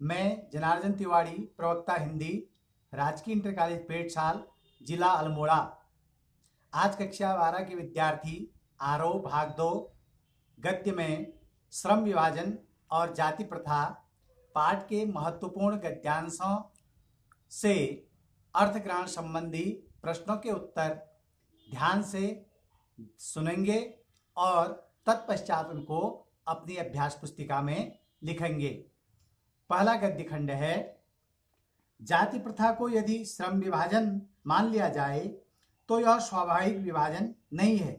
मैं जनार्दन तिवारी, प्रवक्ता हिंदी, राजकीय इंटर कॉलेज पेटशाल, जिला अल्मोड़ा। आज कक्षा 12 के विद्यार्थी आरोह भाग 2 गद्य में श्रम विभाजन और जाति प्रथा पाठ के महत्वपूर्ण गद्यांशों से अर्थग्रहण संबंधी प्रश्नों के उत्तर ध्यान से सुनेंगे और तत्पश्चात उनको अपनी अभ्यास पुस्तिका में लिखेंगे। पहला गद्य खंड है, जाति प्रथा को यदि श्रम विभाजन मान लिया जाए तो यह स्वाभाविक विभाजन नहीं है,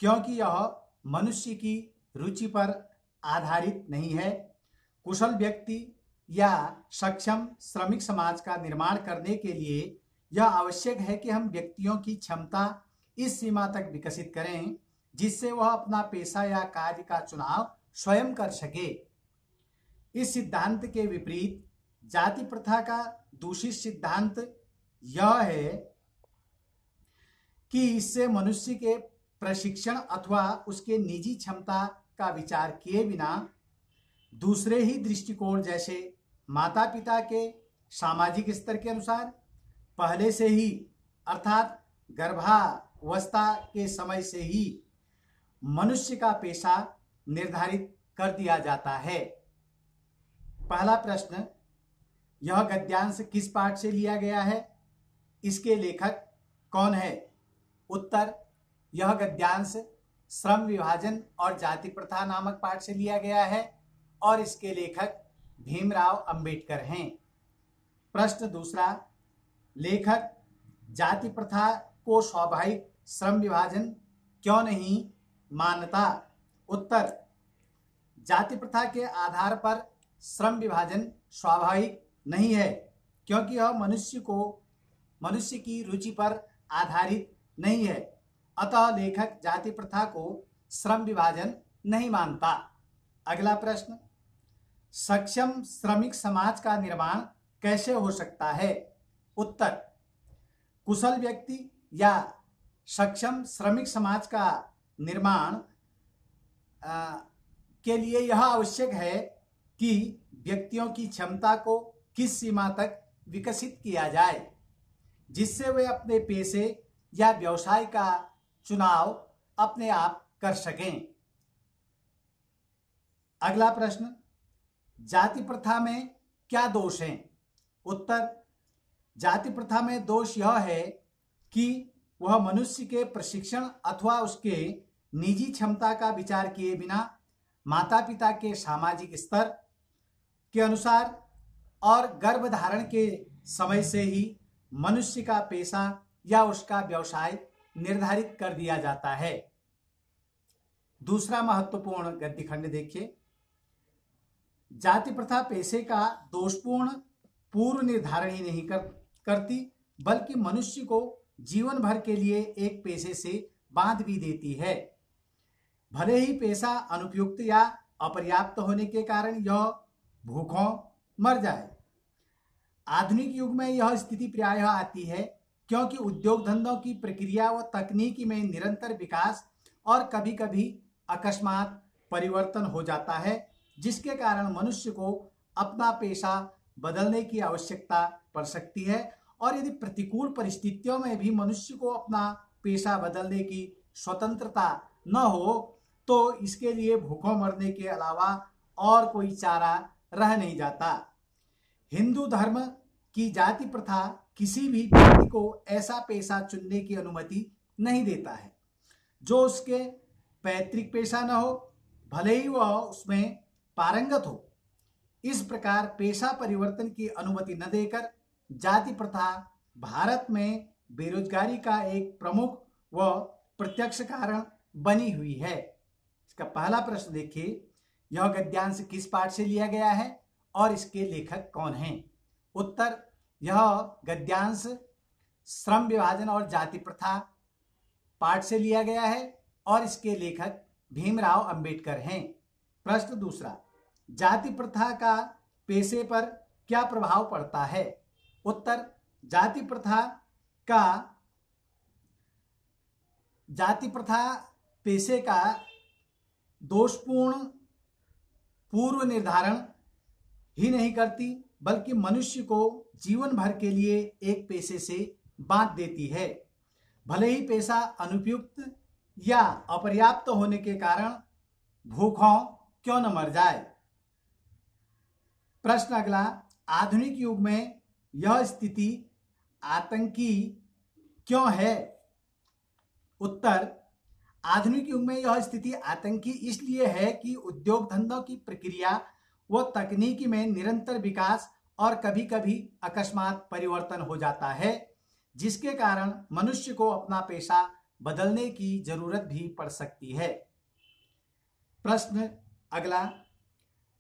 क्योंकि यह मनुष्य की रुचि पर आधारित नहीं है। कुशल व्यक्ति या सक्षम श्रमिक समाज का निर्माण करने के लिए यह आवश्यक है कि हम व्यक्तियों की क्षमता इस सीमा तक विकसित करें जिससे वह अपना पेशा या कार्य का चुनाव स्वयं कर सके। इस सिद्धांत के विपरीत जाति प्रथा का दूषित सिद्धांत यह है कि इससे मनुष्य के प्रशिक्षण अथवा उसके निजी क्षमता का विचार किए बिना दूसरे ही दृष्टिकोण जैसे माता पिता के सामाजिक स्तर के अनुसार पहले से ही अर्थात गर्भावस्था के समय से ही मनुष्य का पेशा निर्धारित कर दिया जाता है। पहला प्रश्न, यह गद्यांश किस पाठ से लिया गया है? इसके लेखक कौन है? उत्तर, यह गद्यांश श्रम विभाजन और जाति प्रथा नामक पाठ से लिया गया है और इसके लेखक भीमराव अंबेडकर हैं। प्रश्न दूसरा, लेखक जाति प्रथा को स्वाभाविक श्रम विभाजन क्यों नहीं मानता? उत्तर, जाति प्रथा के आधार पर श्रम विभाजन स्वाभाविक नहीं है, क्योंकि यह मनुष्य की रुचि पर आधारित नहीं है। अतः लेखक जाति प्रथा को श्रम विभाजन नहीं मानता। अगला प्रश्न, सक्षम श्रमिक समाज का निर्माण कैसे हो सकता है? उत्तर, कुशल व्यक्ति या सक्षम श्रमिक समाज का निर्माण के लिए यह आवश्यक है कि व्यक्तियों की क्षमता को किस सीमा तक विकसित किया जाए जिससे वे अपने पेशे या व्यवसाय का चुनाव अपने आप कर सकें। अगला प्रश्न, जाति प्रथा में क्या दोष हैं? उत्तर, जाति प्रथा में दोष यह है कि वह मनुष्य के प्रशिक्षण अथवा उसके निजी क्षमता का विचार किए बिना माता पिता के सामाजिक स्तर के अनुसार और गर्भधारण के समय से ही मनुष्य का पेशा या उसका व्यवसाय निर्धारित कर दिया जाता है। दूसरा महत्वपूर्ण गद्य खंड देखिए, जाति प्रथा पेशे का दोषपूर्ण पूर्व निर्धारण ही नहीं करती बल्कि मनुष्य को जीवन भर के लिए एक पेशे से बांध भी देती है। भले ही पेशा अनुपयुक्त या अपर्याप्त होने के कारण यह भूखों मर जाए। आधुनिक युग में यह स्थिति प्रायः आती है क्योंकि उद्योग धंधों की प्रक्रिया व तकनीकी में निरंतर विकास और कभी कभी अकस्मात परिवर्तन हो जाता है, जिसके कारण मनुष्य को अपना पेशा बदलने की आवश्यकता पड़ सकती है। और यदि प्रतिकूल परिस्थितियों में भी मनुष्य को अपना पेशा बदलने की स्वतंत्रता न हो तो इसके लिए भूखों मरने के अलावा और कोई चारा रह नहीं जाता। हिंदू धर्म की जाति प्रथा किसी भी व्यक्ति को ऐसा पेशा चुनने की अनुमति नहीं देता है जो उसके पैतृक पेशा न हो, भले ही वह उसमें पारंगत हो। इस प्रकार पेशा परिवर्तन की अनुमति न देकर जाति प्रथा भारत में बेरोजगारी का एक प्रमुख व प्रत्यक्ष कारण बनी हुई है। इसका पहला प्रश्न देखिए, यह गद्यांश किस पाठ से लिया गया है और इसके लेखक कौन हैं? उत्तर, यह गद्यांश श्रम विभाजन और जाति प्रथा पाठ से लिया गया है और इसके लेखक भीमराव अंबेडकर हैं। प्रश्न दूसरा, जाति प्रथा का पेशे पर क्या प्रभाव पड़ता है? उत्तर, जाति प्रथा पेशे का दोषपूर्ण पूर्व निर्धारण ही नहीं करती बल्कि मनुष्य को जीवन भर के लिए एक पेशे से बांध देती है, भले ही पैसा अनुपयुक्त या अपर्याप्त होने के कारण भूखों क्यों न मर जाए। प्रश्न अगला, आधुनिक युग में यह स्थिति आतंकी क्यों है? उत्तर, आधुनिक युग में यह स्थिति आतंकी इसलिए है कि उद्योग धंधों की प्रक्रिया व तकनीकी में निरंतर विकास और कभी कभी अकस्मात परिवर्तन हो जाता है, जिसके कारण मनुष्य को अपना पेशा बदलने की जरूरत भी पड़ सकती है। प्रश्न अगला,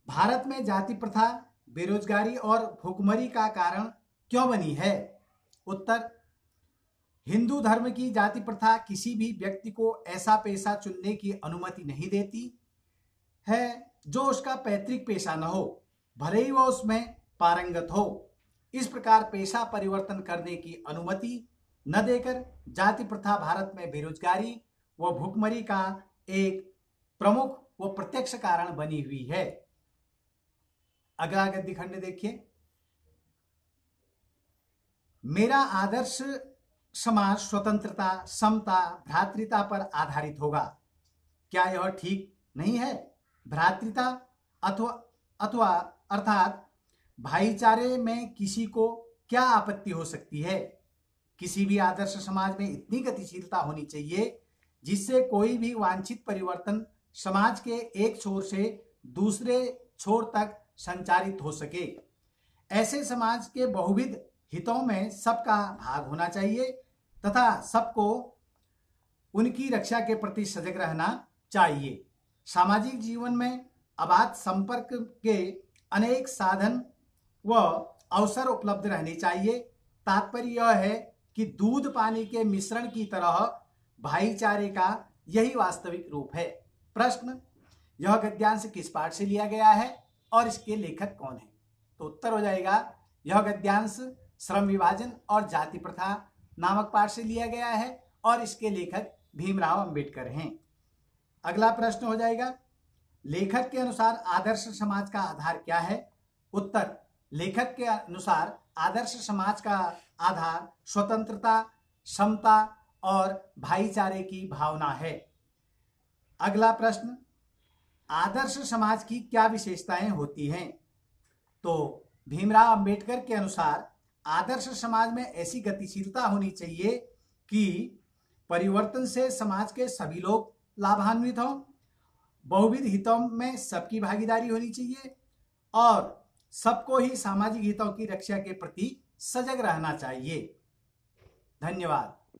भारत में जाति प्रथा बेरोजगारी और भुखमरी का कारण क्यों बनी है? उत्तर, हिंदू धर्म की जाति प्रथा किसी भी व्यक्ति को ऐसा पेशा चुनने की अनुमति नहीं देती है जो उसका पैतृक पेशा न हो, भले ही वह उसमें पारंगत हो। इस प्रकार पेशा परिवर्तन करने की अनुमति न देकर जाति प्रथा भारत में बेरोजगारी व भुखमरी का एक प्रमुख व प्रत्यक्ष कारण बनी हुई है। अगला गद्य खंड देखिए। मेरा आदर्श समाज स्वतंत्रता, समता, भ्रातृता पर आधारित होगा। क्या यह ठीक नहीं है? भ्रातृता अथवा अर्थात भाईचारे में किसी को क्या आपत्ति हो सकती है? किसी भी आदर्श समाज में इतनी गतिशीलता होनी चाहिए जिससे कोई भी वांछित परिवर्तन समाज के एक छोर से दूसरे छोर तक संचारित हो सके। ऐसे समाज के बहुविध हितों में सबका भाग होना चाहिए तथा सबको उनकी रक्षा के प्रति सजग रहना चाहिए। सामाजिक जीवन में अबाध संपर्क के अनेक साधन व अवसर उपलब्ध रहने चाहिए। तात्पर्य यह है कि दूध पानी के मिश्रण की तरह भाईचारे का यही वास्तविक रूप है। प्रश्न, यह गद्यांश किस पाठ से लिया गया है और इसके लेखक कौन है? तो उत्तर हो जाएगा, यह गद्यांश श्रम विभाजन और जाति प्रथा नामक पाठ से लिया गया है और इसके लेखक भीमराव अंबेडकर हैं। अगला प्रश्न हो जाएगा, लेखक के अनुसार आदर्श समाज का आधार क्या है? उत्तर, लेखक के अनुसार आदर्श समाज का आधार स्वतंत्रता, समता और भाईचारे की भावना है। अगला प्रश्न, आदर्श समाज की क्या विशेषताएं होती हैं? तो भीमराव अंबेडकर के अनुसार आदर्श समाज में ऐसी गतिशीलता होनी चाहिए कि परिवर्तन से समाज के सभी लोग लाभान्वित हों, बहुविध हितों में सबकी भागीदारी होनी चाहिए और सबको ही सामाजिक हितों की रक्षा के प्रति सजग रहना चाहिए। धन्यवाद।